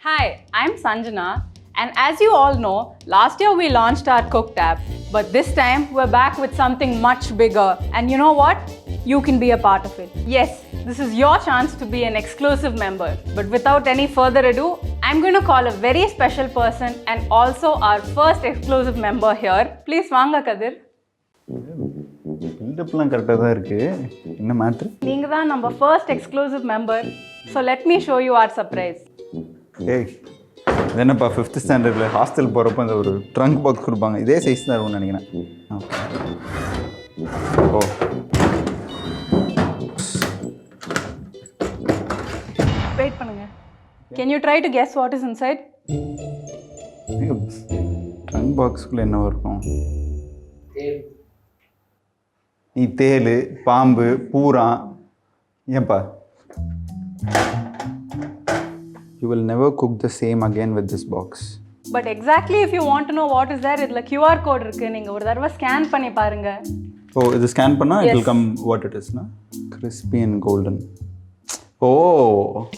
Hi, I'm Sanjana, and as you all know, last year we launched our Cook tab, but this time we're back with something much bigger. And you know what? You can be a part of it. Yes, this is your chance to be an exclusive member. But without any further ado, I'm going to call a very special person and also our first exclusive member here. Please vanga Kathir. பில்டப்லாம் கரெக்டாக தான் இருக்குது. என்ன matter? நீங்கள் தான் நம்ம first exclusive member. So let me show you are surprise. ஏய், இது என்னப்பா 5th ஸ்டாண்டர்டில் ஹாஸ்டல் போகிறப்ப அந்த ஒரு ட்ரங்க் பாக்ஸ் கொடுப்பாங்க, இதே சைஸ் தான் இருக்கும்னு நினைக்கிறேன். ஓ, வெயிட் பண்ணுங்க. Can you try to guess what is inside? Trunk பாக்ஸுக்குள்ளே என்ன இருக்கும்? நீ தேள், பாம்பு, பூரா, ஏன்பா? You will never cook the same again with this box. But exactly if you want to know what is there, இதுல QR code இருக்கு. நீங்க ஒரு தடவை ஸ்கேன் பண்ணி பாருங்க. ஓ, இது ஸ்கேன் பண்ணா it will come what it is, na? Crispy and golden. Oh.